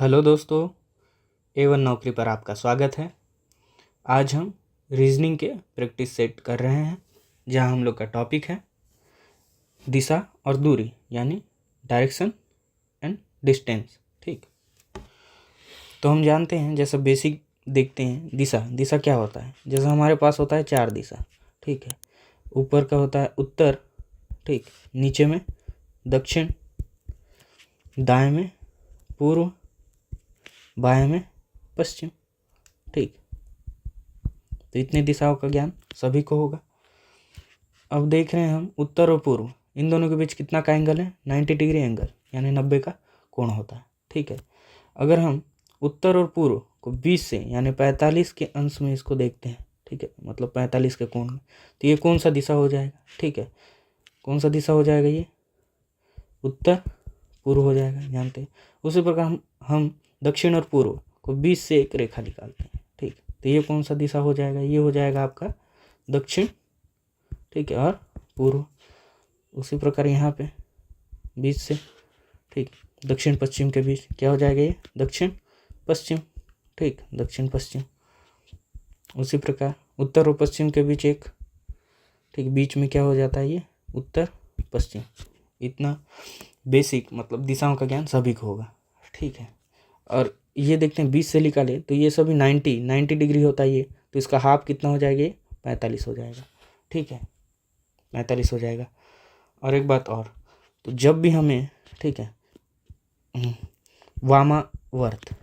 Hello दोस्तों, A1 नौकरी पर आपका स्वागत है। आज हम रीजनिंग के प्रैक्टिस सेट कर रहे हैं, जहां हम लोग का टॉपिक है दिशा और दूरी, यानी डायरेक्शन एंड डिस्टेंस। ठीक, तो हम जानते हैं, जैसे बेसिक देखते हैं, दिशा क्या होता है। जैसे हमारे पास होता है 4 दिशा। ठीक है, ऊपर का होता है उत्तर, ठीक, नीचे में दक्षिण, दाएं में पूर्व, बाएं में पश्चिम। ठीक, तो इतनी दिशाओं का ज्ञान सभी को होगा। अब देख रहे हैं हम उत्तर और पूर्व, इन दोनों के बीच कितना का एंगल है, 90 डिग्री एंगल, यानी 90 का कोण होता है। ठीक है, अगर हम उत्तर और पूर्व को 20 से यानी 45 के अंश में इसको देखते हैं, ठीक है, मतलब 45 के कोण में, तो ये कौन सा दिशा हो जाएगा। ठीक है, कौन सा दिशा हो जाएगा, ये उत्तर पूर्व हो जाएगा, जानते हैं। उसी प्रकार हम दक्षिण और पूर्व को 20 से एक रेखा निकालते हैं। ठीक, तो ये कौन सा दिशा हो जाएगा, ये हो जाएगा आपका दक्षिण, ठीक है, और पूर्व। उसी प्रकार यहाँ पे 20 से, ठीक, दक्षिण पश्चिम के बीच क्या हो जाएगा, ये दक्षिण पश्चिम, ठीक, दक्षिण पश्चिम। उसी प्रकार उत्तर और पश्चिम के बीच एक, ठीक, बीच में क्या हो जाता है, ये उत्तर पश्चिम। इतना बेसिक मतलब दिशाओं का ज्ञान सभी को होगा। ठीक है, और ये देखते हैं 20 से निकाले तो ये सभी 90 डिग्री होता है ये, तो इसका हाफ कितना हो जाएगा, ये 45 हो जाएगा। ठीक है, 45 हो जाएगा। और एक बात और, तो जब भी हमें, ठीक है, वामावर्त,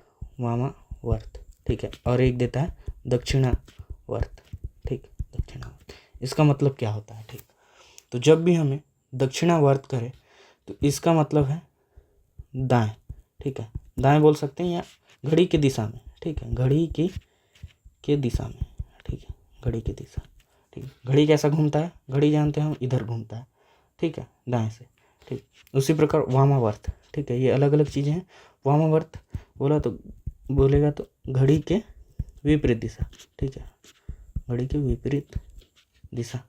ठीक है, और एक देता है दक्षिणावर्त, ठीक, दक्षिणावर्त, इसका मतलब क्या होता है। ठीक, तो जब भी हमें दक्षिणावर्त करे तो इसका मतलब है दाएं। ठीक है, दाएं बोल सकते हैं या घड़ी की दिशा में। ठीक है, घड़ी की दिशा में, ठीक है, घड़ी की दिशा। ठीक, घड़ी कैसा घूमता है, घड़ी जानते हैं हम, इधर घूमता है। ठीक है, दाएं से। ठीक, उसी प्रकार वामावर्त, ठीक है, ये अलग अलग चीज़ें हैं। वामावर्त बोलेगा तो घड़ी के विपरीत दिशा। ठीक है, घड़ी के विपरीत दिशा।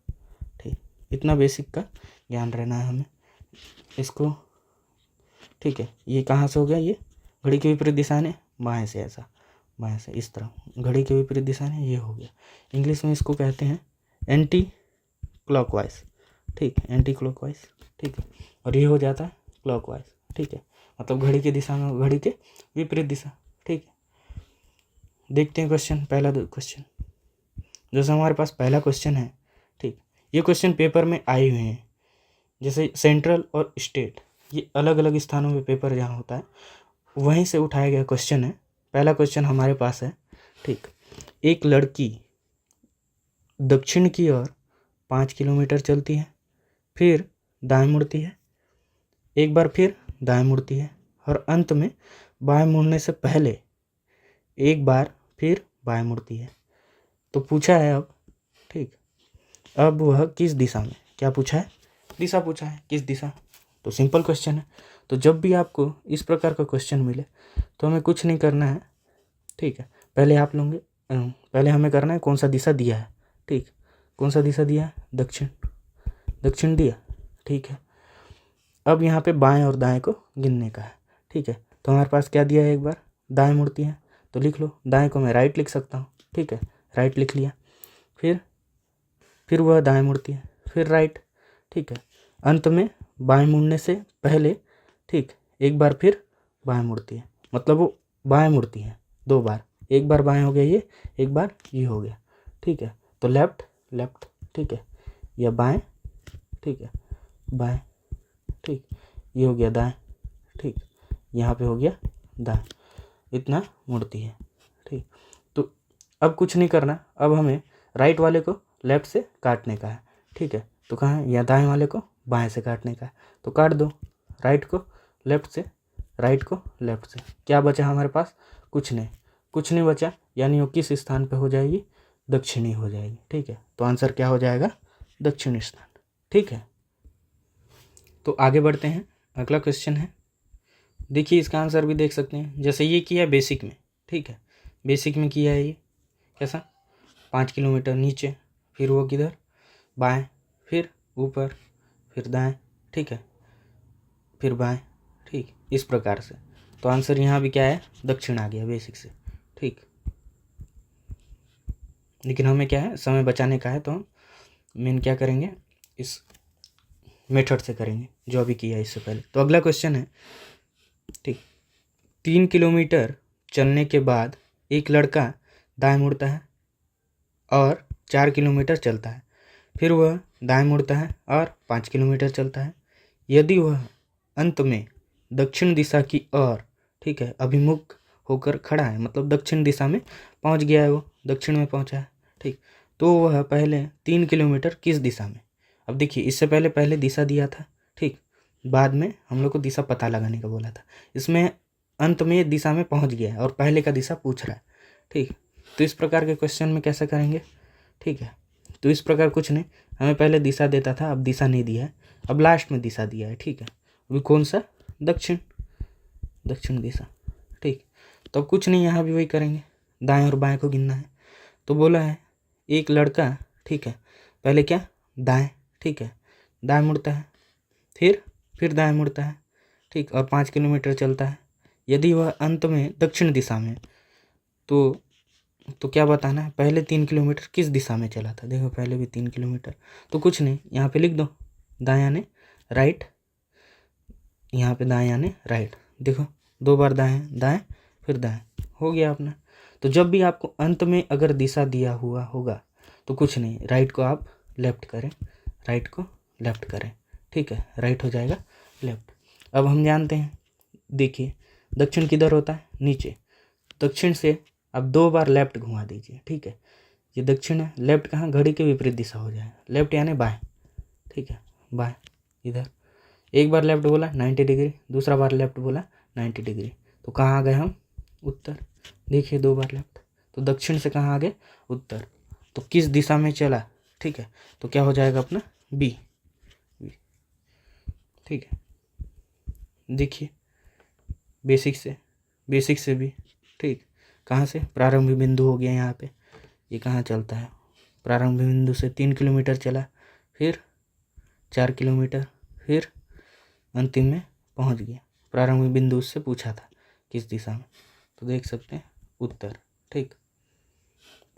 ठीक, इतना बेसिक का ज्ञान रहना है हमें इसको। ठीक है, ये कहाँ से हो गया, ये घड़ी के विपरीत दिशा ने बाएं से, ऐसा बाएं से इस तरह घड़ी के विपरीत दिशा ने ये हो गया। इंग्लिश में इसको कहते हैं एंटी क्लॉकवाइज। ठीक, एंटी क्लॉकवाइज। ठीक है, और ये हो जाता है क्लॉकवाइज। ठीक है, मतलब घड़ी की दिशा में, घड़ी के विपरीत दिशा। ठीक है, देखते हैं क्वेश्चन, पहला क्वेश्चन। जैसे हमारे पास पहला क्वेश्चन है, ठीक, ये क्वेश्चन पेपर में आए हुए हैं। जैसे सेंट्रल और स्टेट, ये अलग अलग स्थानों में पेपर जहाँ होता है वहीं से उठाया गया क्वेश्चन है। पहला क्वेश्चन हमारे पास है, ठीक, एक लड़की दक्षिण की ओर 5 किलोमीटर चलती है, फिर दाएं मुड़ती है, एक बार फिर दाएं मुड़ती है, और अंत में बाएं मुड़ने से पहले एक बार फिर बाएं मुड़ती है। तो पूछा है अब, ठीक, अब वह किस दिशा में, क्या पूछा है, दिशा पूछा है, किस दिशा। तो सिंपल क्वेश्चन है। तो जब भी आपको इस प्रकार का क्वेश्चन मिले तो हमें कुछ नहीं करना है। ठीक है, पहले हमें करना है कौन सा दिशा दिया है। ठीक, कौन सा दिशा दिया है, दक्षिण दिया। ठीक है, अब यहाँ पे बाएं और दाएं को गिनने का है। ठीक है, तो हमारे पास क्या दिया है, एक बार दाएं मुड़ती है तो लिख लो, दाएं को मैं राइट लिख सकता हूँ। ठीक है, राइट लिख लिया, फिर वह दाएं मुड़ती है, फिर राइट। ठीक है, अंत में बाएं मुड़ने से पहले, ठीक, एक बार फिर बाएं मुड़ती है, मतलब वो बाएं मुड़ती है 2 बार, एक बार बाएं हो गया ये, एक बार ये हो गया। ठीक है, तो लेफ्ट, ठीक है, या बाएं, ठीक है, बाएं, ठीक, ये हो गया दाएं, ठीक, यहाँ पे हो गया दाएं, इतना मुड़ती है। ठीक, तो अब कुछ नहीं करना, अब हमें राइट वाले को लेफ्ट से काटने का है। ठीक है, तो कहाँ है, या दाएं वाले को बाएं से काटने का है, तो काट दो, राइट को लेफ्ट से, राइट को लेफ्ट से। क्या बचा हमारे पास, कुछ नहीं बचा, यानी वो किस स्थान पे हो जाएगी, दक्षिणी हो जाएगी। ठीक है, तो आंसर क्या हो जाएगा, दक्षिणी स्थान। ठीक है, तो आगे बढ़ते हैं, अगला क्वेश्चन है। देखिए इसका आंसर भी देख सकते हैं, जैसे ये किया बेसिक में। ठीक है, बेसिक में किया है ये कैसा, 5 किलोमीटर नीचे, फिर वो किधर, बाएं, फिर ऊपर, फिर दाएं, ठीक है, फिर बाएं। ठीक, इस प्रकार से तो आंसर यहाँ भी क्या है, दक्षिण आ गया बेसिक से, ठीक। लेकिन हमें क्या है, समय बचाने का है, तो हम मेन क्या करेंगे, इस मेथड से करेंगे जो अभी किया इससे पहले। तो अगला क्वेश्चन है, ठीक, 3 किलोमीटर चलने के बाद एक लड़का दाएं मुड़ता है और 4 किलोमीटर चलता है, फिर वह दाएं मुड़ता है और 5 किलोमीटर चलता है। यदि वह अंत में दक्षिण दिशा की ओर, ठीक है, अभिमुख होकर खड़ा है, मतलब दक्षिण दिशा में पहुंच गया है, वो दक्षिण में पहुंचा है, ठीक, तो वह पहले 3 किलोमीटर किस दिशा में। अब देखिए, इससे पहले दिशा दिया था, ठीक, बाद में हम लोग को दिशा पता लगाने का बोला था। इसमें अंत में दिशा में पहुंच गया है और पहले का दिशा पूछ रहा है, ठीक। तो इस प्रकार के क्वेश्चन में कैसे करेंगे, ठीक है। तो इस प्रकार कुछ नहीं, हमें पहले दिशा देता था, अब दिशा नहीं दिया है, अब लास्ट में दिशा दिया है, ठीक है। अभी कौन सा, दक्षिण दिशा, ठीक। तो अब कुछ नहीं, यहाँ भी वही करेंगे, दाएं और बाएं को गिनना है। तो बोला है एक लड़का, ठीक है, पहले क्या, दाएं, ठीक है, दाएं मुड़ता है, फिर दाएं मुड़ता है, ठीक, और 5 किलोमीटर चलता है। यदि वह अंत में दक्षिण दिशा में, तो क्या बताना है, पहले 3 किलोमीटर किस दिशा में चला था। देखो पहले भी 3 किलोमीटर, तो कुछ नहीं, यहाँ पे लिख दो दाएं यानी राइट, यहाँ पे दाएं यानी राइट। देखो 2 बार दाएं फिर दाएं, हो गया अपना। तो जब भी आपको अंत में अगर दिशा दिया हुआ होगा तो कुछ नहीं, राइट को आप लेफ्ट करें, राइट को लेफ्ट करें, ठीक है, राइट हो जाएगा लेफ्ट। अब हम जानते हैं, देखिए दक्षिण किधर होता है, नीचे। दक्षिण से अब 2 बार लेफ्ट घुमा दीजिए, ठीक है, ये दक्षिण है, लेफ्ट कहाँ, घड़ी के विपरीत दिशा हो जाए, लेफ्ट यानी बाएं, ठीक है, बाएं इधर। एक बार लेफ्ट बोला 90 डिग्री, दूसरा बार लेफ्ट बोला 90 डिग्री, तो कहाँ आ गए हम, उत्तर। देखिए 2 बार लेफ्ट, तो दक्षिण से कहाँ आ गए, उत्तर। तो किस दिशा में चला, ठीक है, तो क्या हो जाएगा अपना बी, ठीक है। देखिए बेसिक से भी, ठीक, कहाँ से, प्रारंभिक बिंदु हो गया यहाँ पे, ये कहाँ चलता है, प्रारंभिक बिंदु से 3 किलोमीटर चला, फिर 4 किलोमीटर, फिर अंतिम में पहुँच गया। प्रारंभिक बिंदु से पूछा था किस दिशा में, तो देख सकते हैं उत्तर, ठीक,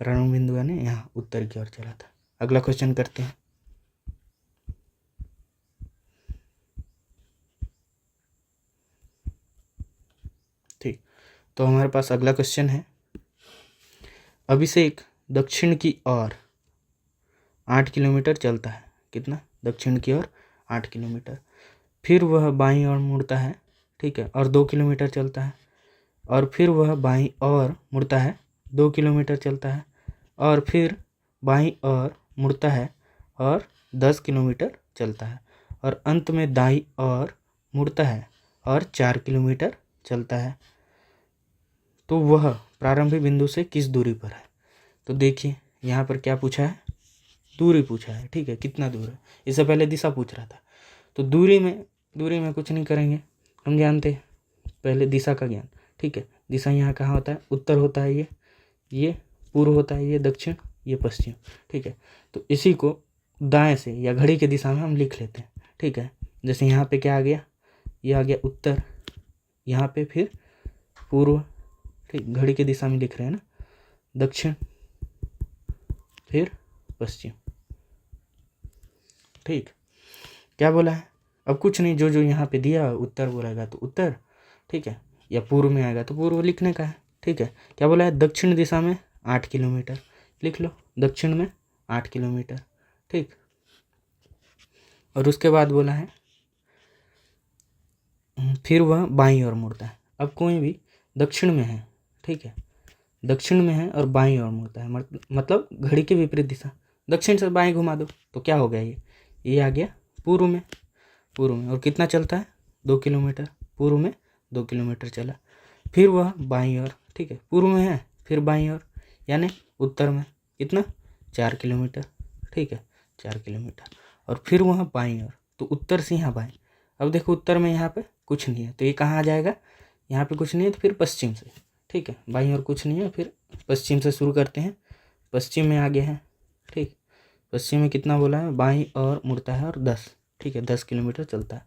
प्रारंभिक बिंदु यानी यहाँ उत्तर की ओर चला था। अगला क्वेश्चन करते हैं, ठीक। तो हमारे पास अगला क्वेश्चन है, अभिषेक दक्षिण की ओर 8 किलोमीटर चलता है, कितना, दक्षिण की ओर 8 किलोमीटर, फिर वह बाईं ओर मुड़ता है, ठीक है, और 2 किलोमीटर चलता है, और फिर वह बाईं ओर मुड़ता है, 2 किलोमीटर चलता है, और फिर बाईं ओर मुड़ता है और 10 किलोमीटर चलता है, और अंत में दाईं ओर मुड़ता है और 4 किलोमीटर चलता है। तो वह प्रारंभिक बिंदु से किस दूरी पर है। तो देखिए यहाँ पर क्या पूछा है, दूरी पूछा है, ठीक है, कितना दूर है। इससे पहले दिशा पूछ रहा था, तो दूरी में कुछ नहीं करेंगे, हम जानते हैं पहले दिशा का ज्ञान, ठीक है। दिशा यहाँ कहाँ होता है, उत्तर होता है, ये पूर्व होता है, ये दक्षिण, ये पश्चिम, ठीक है। तो इसी को दाएं से या घड़ी की दिशा में हम लिख लेते हैं, ठीक है। जैसे यहाँ पे क्या आ गया, ये आ गया उत्तर, यहाँ पे फिर पूर्व, ठीक, घड़ी की दिशा में लिख रहे हैं ना, दक्षिण फिर पश्चिम, ठीक। क्या बोला है, अब कुछ नहीं, जो यहाँ पे दिया उत्तर बोलेगा तो उत्तर, ठीक है, या पूर्व में आएगा तो पूर्व लिखने का है, ठीक है। क्या बोला है, दक्षिण दिशा में 8 किलोमीटर, लिख लो दक्षिण में 8 किलोमीटर, ठीक। और उसके बाद बोला है फिर वह बाईं ओर मुड़ता है। अब कोई भी दक्षिण में है, ठीक है, दक्षिण में है और बाईं ओर मुड़ता है, मतलब घड़ी के विपरीत दिशा, दक्षिण से बाएं घुमा दो तो क्या हो गया, ये आ गया पूर्व में, और कितना चलता है, 2 किलोमीटर, पूर्व में 2 किलोमीटर चला, फिर वह बाईं ओर, ठीक है, पूर्व में है फिर बाईं ओर यानी उत्तर में कितना, 4 किलोमीटर, ठीक है, 4 किलोमीटर, और फिर वह बाईं ओर, तो उत्तर से यहाँ बाएं। अब देखो उत्तर में यहाँ पे कुछ नहीं है, तो ये कहाँ आ जाएगा, यहाँ पे कुछ नहीं है तो फिर पश्चिम से, ठीक है, बाईं ओर कुछ नहीं है, फिर पश्चिम से शुरू करते हैं, पश्चिम में आगे है, ठीक, पश्चिम में कितना बोला है, बाईं ओर मुड़ता है और 10, ठीक है, 10 किलोमीटर चलता है,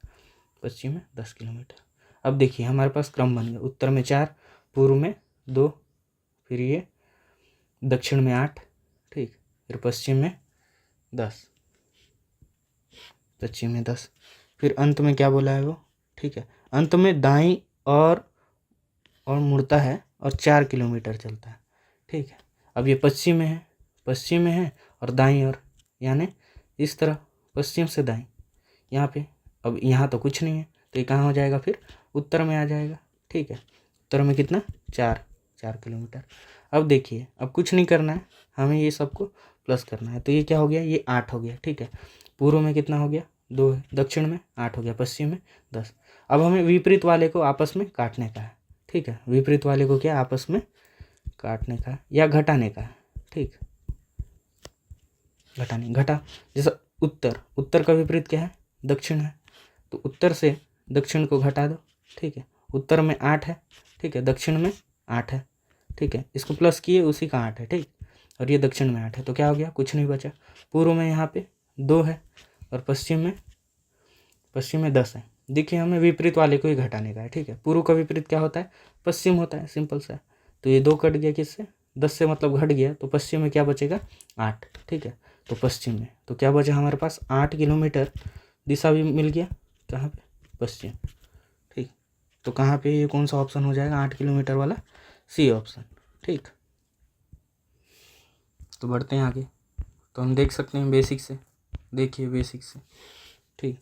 पश्चिम में 10 किलोमीटर। अब देखिए हमारे पास क्रम बन गया, उत्तर में 4, पूर्व में 2, फिर ये दक्षिण में 8, ठीक, फिर पश्चिम में 10, पश्चिम में 10, फिर अंत में क्या बोला है वो, ठीक है, अंत में दाईं और मुड़ता है और 4 किलोमीटर चलता है, ठीक है। अब ये पश्चिम में है और दाईं ओर, यानी इस तरह पश्चिम से दाईं यहाँ पे। अब यहाँ तो कुछ नहीं है, तो ये कहाँ हो जाएगा, फिर उत्तर में आ जाएगा, ठीक है। उत्तर में कितना, 4 किलोमीटर। अब देखिए, अब कुछ नहीं करना है, हमें ये सबको प्लस करना है, तो ये क्या हो गया, ये 8 हो गया, ठीक है। पूर्व में कितना हो गया, 2 है, दक्षिण में 8 हो गया, पश्चिम में 10। अब हमें विपरीत वाले को आपस में काटने का है, ठीक है। विपरीत वाले को क्या आपस में काटने का या घटाने का है, ठीक, घटा। जैसा उत्तर का विपरीत क्या है, दक्षिण है, तो उत्तर से दक्षिण को घटा दो, ठीक है। उत्तर में 8 है, ठीक है, दक्षिण में 8 है, ठीक है, इसको प्लस किए उसी का 8 है, ठीक, और ये दक्षिण में 8 है, तो क्या हो गया, कुछ नहीं बचा। पूर्व में यहाँ पे 2 है और पश्चिम में 10 है। देखिए हमें विपरीत वाले को ही घटाने का है, ठीक है। पूर्व का विपरीत क्या होता है, पश्चिम होता है, सिंपल सा है। तो ये 2 कट गया किससे, 10 से, मतलब घट गया, तो पश्चिम में क्या बचेगा, 8, ठीक है। तो पश्चिम में तो क्या बचा हमारे पास, 8 किलोमीटर दिशा भी मिल गया, कहाँ पे, पश्चिम, ठीक। तो कहाँ पे ये कौन सा ऑप्शन हो जाएगा, 8 किलोमीटर वाला, सी ऑप्शन, ठीक। तो बढ़ते हैं आगे, तो हम देख सकते हैं बेसिक से, देखिए बेसिक से, ठीक,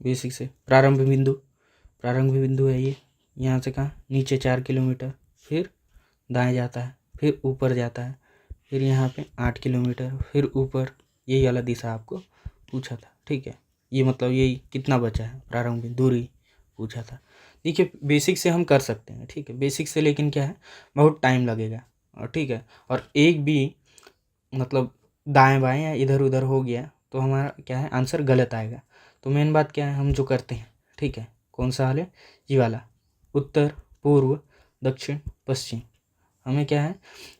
बेसिक से प्रारंभ बिंदु है ये, यहाँ से कहाँ, नीचे 4 किलोमीटर, फिर दाएं जाता है, फिर ऊपर जाता है, फिर यहाँ पे 8 किलोमीटर, फिर ऊपर, यही वाला दिशा आपको पूछा था, ठीक है। ये मतलब यही कितना बचा है, प्रारंभिक दूरी पूछा था। देखिए बेसिक से हम कर सकते हैं, ठीक है, बेसिक से, लेकिन क्या है, बहुत टाइम लगेगा, और ठीक है, और एक भी मतलब दाएं बाएं या इधर उधर हो गया तो हमारा क्या है, आंसर गलत आएगा। तो मेन बात क्या है, हम जो करते हैं, ठीक है, कौन सा हाल है, ये वाला, उत्तर, पूर्व, दक्षिण, पश्चिम, हमें क्या है,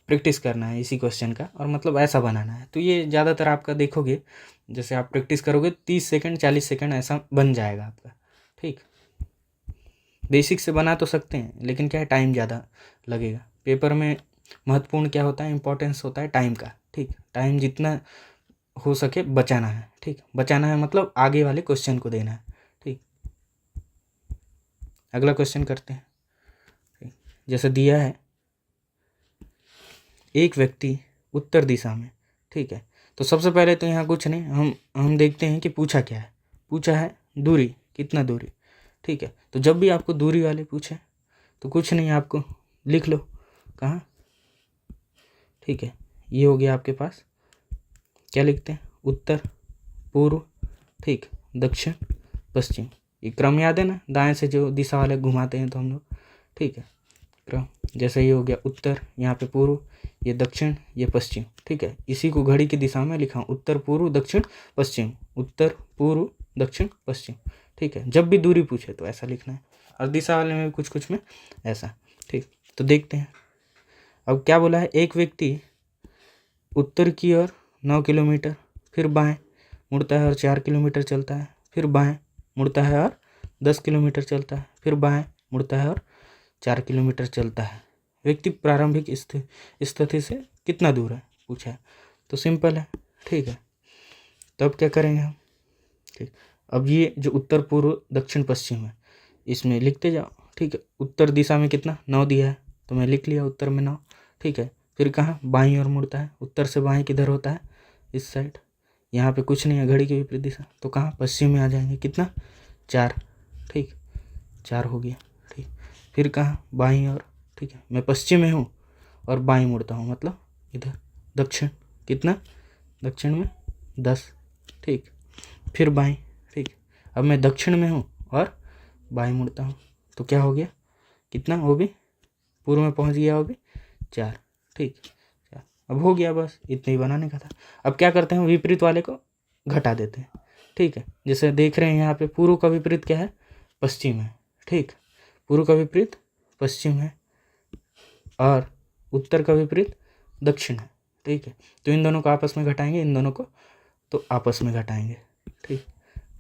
प्रैक्टिस करना है इसी क्वेश्चन का, और मतलब ऐसा बनाना है। तो ये ज़्यादातर आपका देखोगे, जैसे आप प्रैक्टिस करोगे 30 सेकंड 40 सेकंड ऐसा बन जाएगा आपका, ठीक। बेसिक से बना तो सकते हैं, लेकिन क्या है, टाइम ज़्यादा लगेगा। पेपर में महत्वपूर्ण क्या होता है, इंपॉर्टेंस होता है टाइम का, ठीक। टाइम जितना हो सके बचाना है, ठीक, बचाना है मतलब आगे वाले क्वेश्चन को देना है, ठीक। अगला क्वेश्चन करते हैं, ठीक। जैसे दिया है, एक व्यक्ति उत्तर दिशा में, ठीक है। तो सबसे पहले तो यहाँ कुछ नहीं, हम देखते हैं कि पूछा क्या है, पूछा है दूरी, कितना दूरी, ठीक है। तो जब भी आपको दूरी वाले पूछे तो कुछ नहीं, आपको लिख लो कहाँ, ठीक है। ये हो गया आपके पास, क्या लिखते हैं, उत्तर, पूर्व, ठीक, दक्षिण, पश्चिम, ये क्रम याद है ना, दाएं से जो दिशा वाले घुमाते हैं तो हम लोग, ठीक है, क्रम। जैसे ये हो गया उत्तर, यहाँ पे पूर्व, ये दक्षिण, ये पश्चिम, ठीक है। इसी को घड़ी की दिशा में लिखा, उत्तर पूर्व दक्षिण पश्चिम, उत्तर पूर्व दक्षिण पश्चिम, ठीक है। जब भी दूरी पूछे तो ऐसा लिखना है, और दिशा वाले में कुछ में ऐसा, ठीक। तो देखते हैं, अब क्या बोला है, एक व्यक्ति उत्तर की ओर 9 किलोमीटर, फिर बाएं मुड़ता है और 4 किलोमीटर चलता है, फिर बाएं मुड़ता है और 10 किलोमीटर चलता है, फिर बाएं मुड़ता है और 4 किलोमीटर चलता है। व्यक्ति प्रारंभिक स्थिति से कितना दूर है पूछा है, तो सिंपल है, ठीक है। तो अब क्या करेंगे हम, ठीक। अब ये जो उत्तर पूर्व दक्षिण पश्चिम है, इसमें लिखते जाओ, ठीक है। उत्तर दिशा में कितना, 9 दिया है, तो मैं लिख लिया उत्तर में 9, ठीक है। फिर कहाँ, बाईं ओर मुड़ता है, उत्तर से बाएं किधर होता है, इस साइड। यहाँ पे कुछ नहीं है, घड़ी की विपरीत दिशा, तो कहाँ, पश्चिम में आ जाएंगे, कितना, 4, ठीक, 4 हो गया, ठीक। फिर कहाँ, बाईं ओर, ठीक है, मैं पश्चिम में हूँ और बाईं मुड़ता हूँ, मतलब इधर, दक्षिण, कितना, दक्षिण में 10, ठीक। फिर बाईं, ठीक। अब मैं दक्षिण में हूँ और बाईं मुड़ता हूँ, तो क्या हो गया, कितना, वो भी पूर्व में पहुँच गया, वो भी 4, ठीक, 4। अब हो गया, बस इतना ही बनाने का था। अब क्या करते हैं, विपरीत वाले को घटा देते हैं, ठीक है। जैसे देख रहे हैं यहाँ पे, पूर्व का विपरीत क्या है, पश्चिम है, ठीक। पूर्व का विपरीत पश्चिम है, और उत्तर का विपरीत दक्षिण है, ठीक है। तो इन दोनों को आपस में घटाएंगे, इन दोनों को तो आपस में घटाएंगे, ठीक।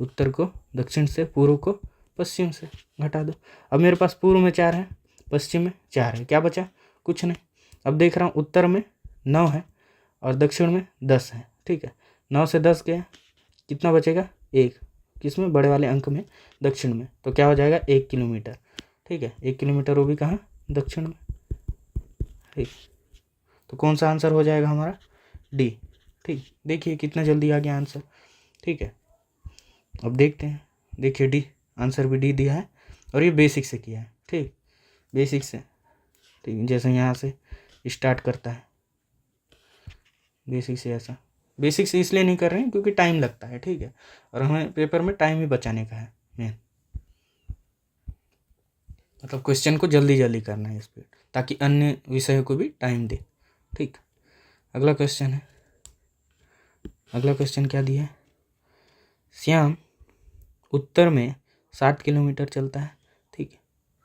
उत्तर को दक्षिण से, पूर्व को पश्चिम से घटा दो। अब मेरे पास पूर्व में 4 है, पश्चिम में 4 है, क्या बचा? कुछ नहीं। अब देख रहा हूँ उत्तर में 9 है और दक्षिण में 10 है, ठीक है। 9 से 10 गया, कितना बचेगा? 1, किसमें? बड़े वाले अंक में, दक्षिण में। तो क्या हो जाएगा? 1 किलोमीटर, ठीक है। 1 किलोमीटर वो भी कहाँ? दक्षिण में, ठीक। तो कौन सा आंसर हो जाएगा हमारा? डी, ठीक। देखिए कितना जल्दी आ गया आंसर, ठीक है। अब देखते हैं, देखिए डी, आंसर भी डी दिया है और ये बेसिक से किया है, ठीक, बेसिक से, ठीक। जैसे यहाँ से स्टार्ट करता है, बेसिक से ऐसा, बेसिक से इसलिए नहीं कर रहे हैं क्योंकि टाइम लगता है, ठीक है। और हमें पेपर में टाइम ही बचाने का है मेन, मतलब क्वेश्चन को जल्दी जल्दी करना है स्पीड, ताकि अन्य विषयों को भी टाइम दे, ठीक। अगला क्वेश्चन है, अगला क्वेश्चन क्या दिया है? श्याम उत्तर में 7 किलोमीटर चलता है, ठीक है,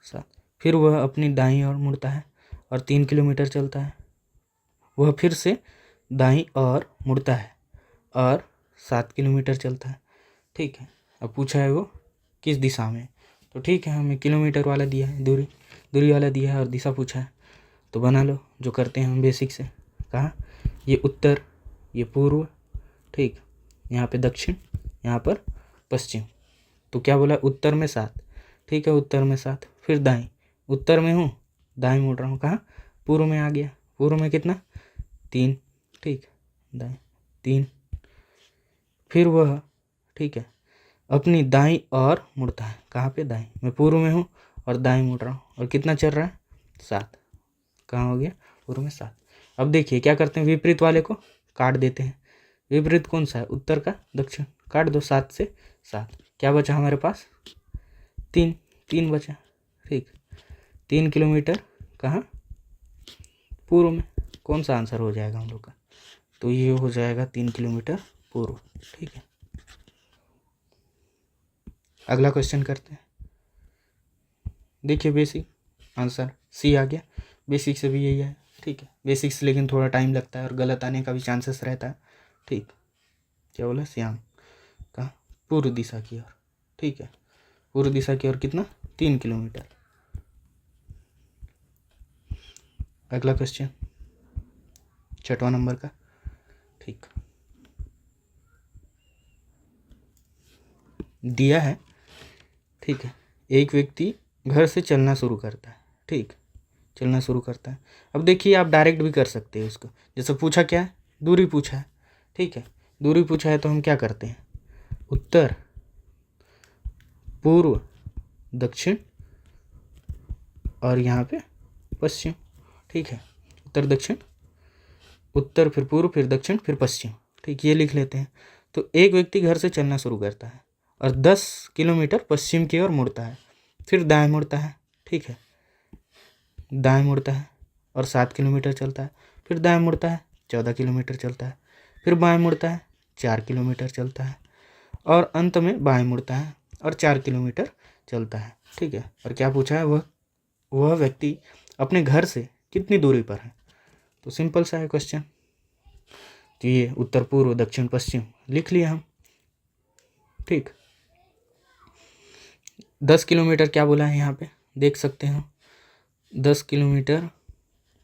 7। फिर वह अपनी दाईं ओर मुड़ता है और 3 किलोमीटर चलता है। वह फिर से दाईं ओर मुड़ता है और 7 किलोमीटर चलता है, ठीक है। अब पूछा है वो किस दिशा में, तो ठीक है, हमें किलोमीटर वाला दिया है, दूरी वाला दिया है और दिशा पूछा है, तो बना लो जो करते हैं हम बेसिक से। कहा ये उत्तर, ये पूर्व, ठीक, यहाँ पे दक्षिण, यहाँ पर पश्चिम। तो क्या बोला? उत्तर में 7, ठीक है, उत्तर में 7। फिर दाईं, उत्तर में हूँ, दाईं मुड़ रहा हूँ, कहाँ? पूर्व में आ गया, पूर्व में कितना? 3, ठीक, दाईं 3। फिर वह, ठीक है, अपनी दाईं ओर मुड़ता है, कहाँ पे? दाईं, मैं पूर्व में हूँ और दाईं मुड़ रहा हूँ, और कितना चल रहा है? 7, कहाँ हो गया? पूर्व में 7। अब देखिए क्या करते हैं, विपरीत वाले को काट देते हैं। विपरीत कौन सा है? उत्तर का दक्षिण, काट दो, 7 से 7, क्या बचा हमारे पास? 3 बचा, ठीक। 3 किलोमीटर कहाँ? पूर्व में। कौन सा आंसर हो जाएगा हम लोग का? तो ये हो जाएगा 3 किलोमीटर पूर्व, ठीक है। अगला क्वेश्चन करते हैं, देखिए बेसिक, आंसर सी आ गया। बेसिक से भी यही है, ठीक है। बेसिक से लेकिन थोड़ा टाइम लगता है और गलत आने का भी चांसेस रहता है, ठीक। क्या बोला? श्याम कहाँ? पूर्व दिशा की ओर, ठीक है, पूर्व दिशा की ओर कितना? 3 किलोमीटर। अगला क्वेश्चन 6वां नंबर का, ठीक, दिया है, ठीक है। एक व्यक्ति घर से चलना शुरू करता है, ठीक, चलना शुरू करता है। अब देखिए आप डायरेक्ट भी कर सकते हैं उसको, जैसे पूछा क्या है? दूरी पूछा है, ठीक है। दूरी पूछा है तो हम क्या करते हैं? उत्तर, पूर्व, दक्षिण और यहाँ पे पश्चिम, ठीक है। उत्तर दक्षिण, उत्तर फिर पूर्व फिर दक्षिण फिर पश्चिम, ठीक, ये लिख लेते हैं। तो एक व्यक्ति घर से चलना शुरू करता है और 10 किलोमीटर पश्चिम की ओर मुड़ता है, फिर दाएं मुड़ता है, ठीक है, दाएं मुड़ता है और 7 किलोमीटर चलता है। फिर दाएं मुड़ता है, 14 किलोमीटर चलता है। फिर बाएं मुड़ता है, 4 किलोमीटर चलता है और अंत में बाएं मुड़ता है और 4 किलोमीटर चलता है, ठीक है। और क्या पूछा है? वह व्यक्ति अपने घर से कितनी दूरी पर है? तो सिंपल सा है क्वेश्चन, तो ये उत्तर, पूर्व, दक्षिण, पश्चिम लिख लिया हम, ठीक। 10 किलोमीटर क्या बोला है यहाँ पे, देख सकते हो, 10 किलोमीटर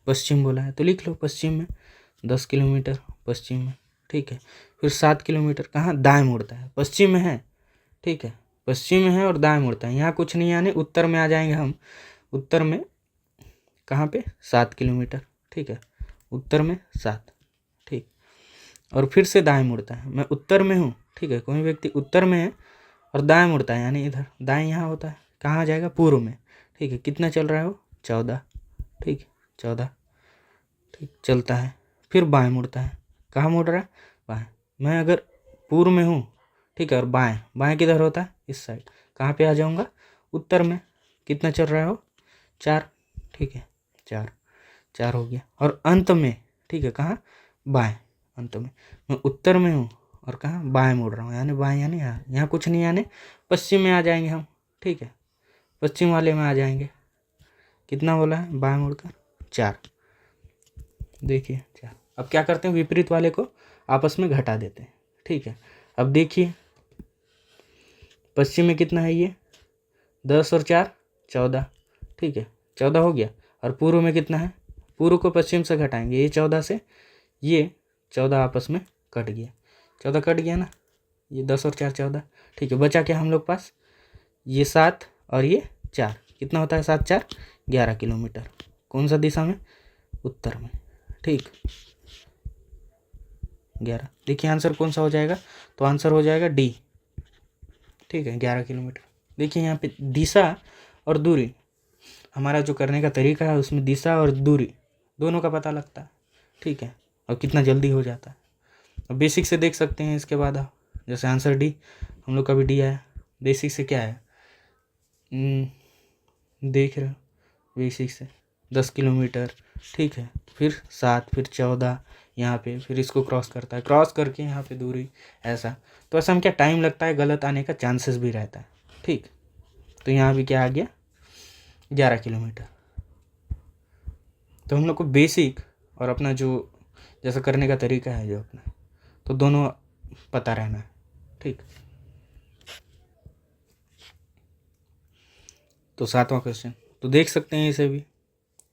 पश्चिम बोला है, तो लिख लो पश्चिम में, 10 किलोमीटर पश्चिम में, ठीक है। फिर 7 किलोमीटर कहाँ? दाएं मुड़ता है, पश्चिम में है, ठीक है, पश्चिम में है और दाएं मुड़ता है, यहाँ कुछ नहीं आने, उत्तर में आ जाएंगे हम। उत्तर में कहाँ पे? 7 किलोमीटर, ठीक है, उत्तर में 7, ठीक। और फिर से दाएं मुड़ता है, मैं उत्तर में हूँ, ठीक है, कोई व्यक्ति उत्तर में है और दाएं मुड़ता है, यानी इधर दाएं यहाँ होता है, कहाँ आ जाएगा? पूर्व में, ठीक है। कितना चल रहा है वो? 14, ठीक, 14, ठीक, चलता है। फिर बाएं मुड़ता है, कहाँ मुड़ रहा है? बाएं। मैं अगर पूर्व में हूँ, ठीक है, और बाएं, बाएं किधर होता है? इस साइड, कहाँ पे आ जाऊँगा? उत्तर में। कितना चल रहा है वो? 4, ठीक है, 4 हो गया। और अंत में, ठीक है, कहाँ? बाएं, अंत में। मैं उत्तर में हूँ और कहाँ? बाएं मुड़ रहा हूँ, यानी बाएं, यानी यहाँ कुछ नहीं, यानी पश्चिम में आ जाएंगे हम, ठीक है, पश्चिम वाले में आ जाएंगे। कितना बोला है? बाएं मुड़कर 4, देखिए 4। अब क्या करते हैं? विपरीत वाले को आपस में घटा देते हैं, ठीक है। अब देखिए पश्चिम में कितना है? ये 10 और 4 14, ठीक है 14 हो गया। और पूर्व में कितना है, पूर्व को पश्चिम से घटाएंगे, ये 14 से ये 14 आपस में कट गया, 14 कट गया ना, ये 10 और 4 14, ठीक है। बचा क्या हम लोग पास, ये 7 और ये 4, कितना होता है 7 4 11 किलोमीटर। कौन सा दिशा में, उत्तर में, ठीक 11। देखिए आंसर कौन सा हो जाएगा, तो आंसर हो जाएगा डी, ठीक है 11 किलोमीटर। देखिए यहाँ पे दिशा और दूरी, हमारा जो करने का तरीका है उसमें दिशा और दूरी दोनों का पता लगता है, ठीक है, और कितना जल्दी हो जाता है। अब बेसिक से देख सकते हैं इसके बाद आप, जैसे आंसर डी, हम लोग का भी डी आया। बेसिक से क्या है, देख रहे हो, बेसिक से 10 किलोमीटर, ठीक है, फिर 7, फिर 14 यहाँ पे, फिर इसको क्रॉस करता है, क्रॉस करके यहाँ पे दूरी ऐसा, तो ऐसा में क्या टाइम लगता है, गलत आने का चांसेस भी रहता है, ठीक। तो यहाँ भी क्या आ गया 11 किलोमीटर। तो हम लोग को बेसिक और अपना जो जैसा करने का तरीका है जो अपना, तो दोनों पता रहना है, ठीक। तो 7वां क्वेश्चन तो देख सकते हैं इसे भी,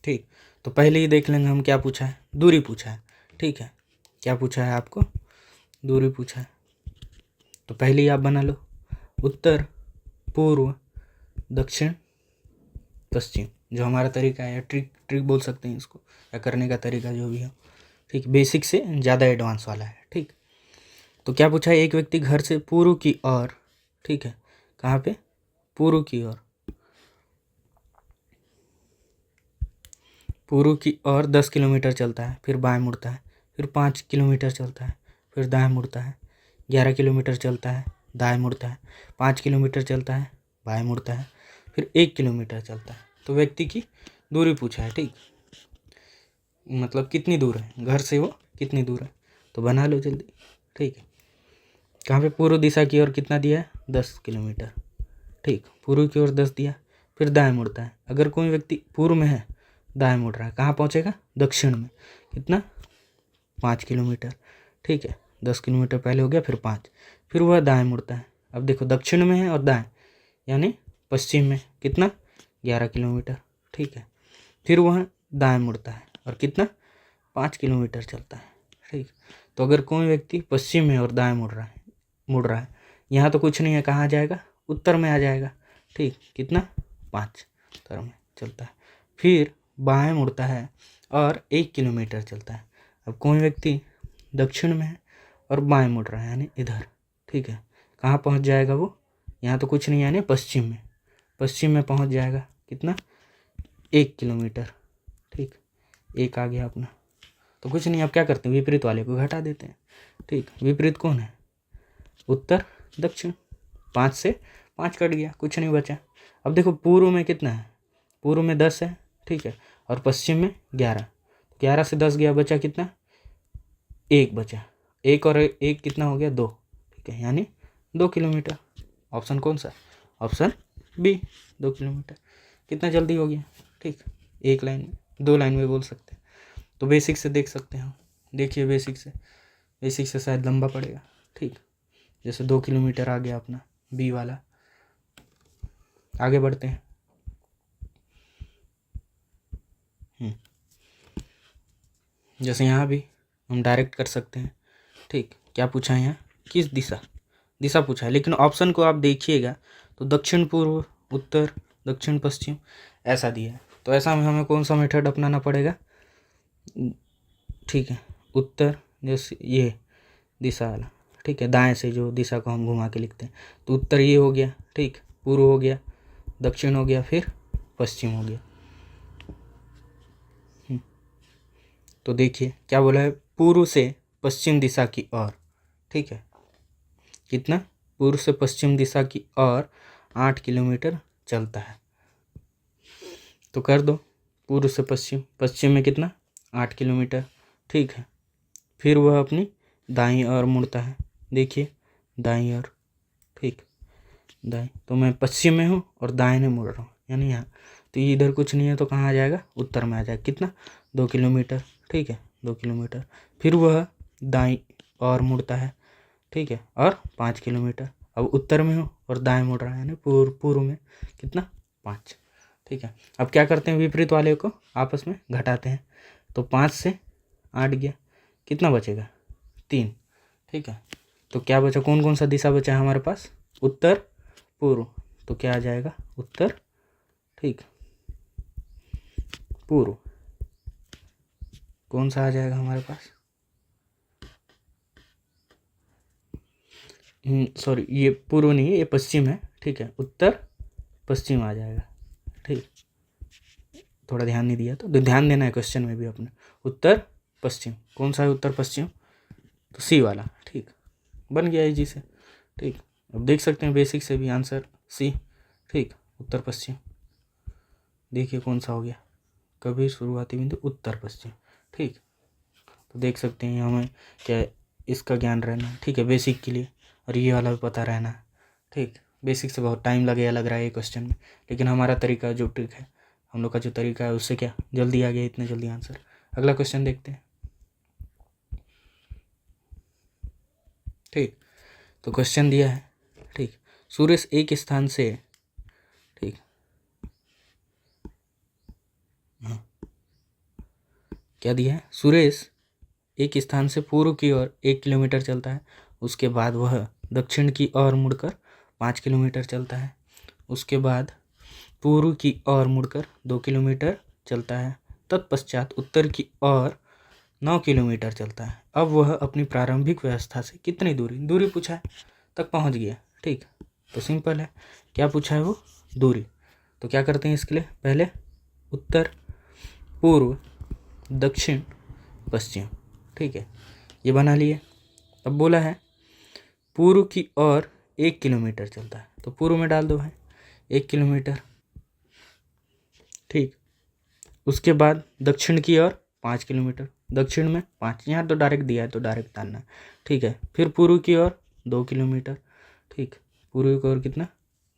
ठीक। तो पहले ही देख लेंगे हम क्या पूछा है, दूरी पूछा है, ठीक है। क्या पूछा है आपको, दूरी पूछा है। तो पहले ही आप बना लो, उत्तर पूर्व दक्षिण पश्चिम, जो हमारा तरीका है, ट्रिक बोल सकते हैं इसको, या करने का तरीका जो भी हो, ठीक। बेसिक से ज़्यादा एडवांस वाला है, ठीक। तो क्या पूछा है, एक व्यक्ति घर से पूर्व की ओर, ठीक है, कहाँ पे, पूर्व की ओर, पूर्व की ओर 10 किलोमीटर चलता है, फिर बाएं मुड़ता है, फिर 5 किलोमीटर चलता है, फिर दाएं मुड़ता है, 11 किलोमीटर चलता है, दाएं मुड़ता है, 5 किलोमीटर चलता है, बाएं मुड़ता है, फिर 1 किलोमीटर चलता है। तो व्यक्ति की दूरी पूछा है, ठीक, मतलब कितनी दूर है घर से, वो कितनी दूर है, तो बना लो जल्दी, ठीक है। कहाँ पे, पूर्व दिशा की ओर कितना दिया है, 10 किलोमीटर, ठीक, पूर्व की ओर 10 दिया, फिर दाएं मुड़ता है। अगर कोई व्यक्ति पूर्व में है, दाएं मुड़ रहा है, कहाँ पहुँचेगा, दक्षिण में, कितना 5 किलोमीटर, ठीक है, 10 किलोमीटर पहले हो गया, फिर 5, फिर वह दाएं मुड़ता है। अब देखो दक्षिण में है और दाएं, यानी पश्चिम में, कितना 11 किलोमीटर, ठीक है, फिर वह दाएं मुड़ता है और कितना 5 किलोमीटर चलता है, ठीक। तो अगर कोई व्यक्ति पश्चिम में और दाएं मुड़ रहा है, यहाँ तो कुछ नहीं है, कहाँ आ जाएगा, उत्तर में आ जाएगा, ठीक, कितना 5 उत्तर में चलता है, फिर बाएं मुड़ता है और 1 किलोमीटर चलता है। अब कोई व्यक्ति दक्षिण में है और बाएं मुड़ रहा है, यानी इधर, ठीक है, कहाँ पहुँच जाएगा वो, यहाँ तो कुछ नहीं है, यानी पश्चिम में पहुँच जाएगा, कितना 1 किलोमीटर, ठीक, 1 आ गया अपना। तो कुछ नहीं, अब क्या करते हैं, विपरीत वाले को घटा देते हैं, ठीक। विपरीत कौन है, उत्तर दक्षिण, 5 से 5 कट गया, कुछ नहीं बचा। अब देखो पूर्व में कितना है, पूर्व में 10 है, ठीक है, और पश्चिम में 11, 11 से 10 गया, बचा कितना, 1 बचा, 1 और 1 कितना हो गया 2, ठीक है, यानी 2 किलोमीटर। ऑप्शन कौन सा, ऑप्शन बी, 2 किलोमीटर। कितना जल्दी हो गया, ठीक, 1 लाइन में, 2 लाइन में बोल सकते हैं। तो बेसिक से देख सकते हैं, देखिए बेसिक से शायद लंबा पड़ेगा, ठीक, जैसे 2 किलोमीटर आ गया अपना बी वाला। आगे बढ़ते हैं, जैसे यहाँ भी हम डायरेक्ट कर सकते हैं, ठीक। क्या पूछा है यहाँ, किस दिशा पूछा है, लेकिन ऑप्शन को आप देखिएगा तो दक्षिण पूर्व, उत्तर, दक्षिण पश्चिम ऐसा दिया है। तो ऐसा में हमें कौन सा मेथड अपनाना पड़ेगा, ठीक है, उत्तर जैसे ये दिशा वाला, ठीक है, दाएं से जो दिशा को हम घुमा के लिखते हैं, तो उत्तर ये हो गया, ठीक, पूर्व हो गया, दक्षिण हो गया, फिर पश्चिम हो गया। तो देखिए क्या बोला है, पूर्व से पश्चिम दिशा की ओर, ठीक है, कितना, पूर्व से पश्चिम दिशा की ओर 8 किलोमीटर चलता है। तो कर दो, पूर्व से पश्चिम में कितना 8 किलोमीटर, ठीक है, फिर वह अपनी दाईं ओर मुड़ता है, देखिए दाईं ओर, ठीक, दाएं, तो मैं पश्चिम में हूँ और दाएं मुड़ रहा हूँ, यानी यहाँ, तो ये इधर कुछ नहीं है, तो कहाँ आ जाएगा, उत्तर में आ जाएगा, कितना 2 किलोमीटर, ठीक है, 2 किलोमीटर, फिर वह दाईं ओर मुड़ता है, ठीक है, और 5 किलोमीटर। अब उत्तर में हूँ और दाएं मुड़ रहा है, यानी पूर्व में कितना 5। ठीक है, अब क्या करते हैं, विपरीत वाले को आपस में घटाते हैं। तो 5 से 8 गया, कितना बचेगा 3। ठीक है, तो क्या बचा, कौन कौन सा दिशा बचा है हमारे पास, उत्तर पूर्व। तो क्या आ जाएगा उत्तर, ठीक, पूर्व कौन सा आ जाएगा हमारे पास, सॉरी ये पूर्व नहीं है, ये पश्चिम है। ठीक है, उत्तर पश्चिम आ जाएगा। ठीक, थोड़ा ध्यान नहीं दिया तो ध्यान देना है क्वेश्चन में भी अपने। उत्तर पश्चिम कौन सा है, उत्तर पश्चिम, तो सी वाला। ठीक, बन गया इजी से। ठीक, अब देख सकते हैं बेसिक से भी आंसर सी। ठीक, उत्तर पश्चिम, देखिए कौन सा हो गया, कभी शुरुआती बिंदु उत्तर पश्चिम। ठीक, तो देख सकते हैं हमें क्या इसका ज्ञान रहना। ठीक है, बेसिक के लिए, और ये वाला भी पता रहना। ठीक, बेसिक से बहुत टाइम लगेगा लग रहा है ये क्वेश्चन में, लेकिन हमारा तरीका जो ट्रिक है, हम लोग का जो तरीका है उससे क्या जल्दी आ गया, इतने जल्दी आंसर। अगला क्वेश्चन देखते हैं। ठीक, तो क्वेश्चन दिया है, ठीक, सुरेश एक स्थान से, ठीक, हाँ, क्या दिया है, सुरेश एक स्थान से पूर्व की ओर 1 किलोमीटर चलता है, उसके बाद वह दक्षिण की ओर मुड़कर 5 किलोमीटर चलता है, उसके बाद पूर्व की ओर मुड़कर 2 किलोमीटर चलता है, तत्पश्चात उत्तर की ओर 9 किलोमीटर चलता है। अब वह अपनी प्रारंभिक व्यवस्था से कितनी दूरी पूछा है, तक पहुंच गया। ठीक, तो सिंपल है, क्या पूछा है वो, दूरी। तो क्या करते हैं इसके लिए, पहले उत्तर, पूर्व, दक्षिण, पश्चिम। ठीक है, ये बना लिए। अब बोला है पूर्व की ओर 1 किलोमीटर चलता है, तो पूर्व में डाल दो भाई 1 किलोमीटर। ठीक, उसके बाद दक्षिण की ओर 5 किलोमीटर, दक्षिण में 5, यहाँ तो डायरेक्ट दिया है तो डायरेक्ट डालना है। ठीक है, फिर पूर्व की ओर 2 किलोमीटर। ठीक, पूर्व की ओर कितना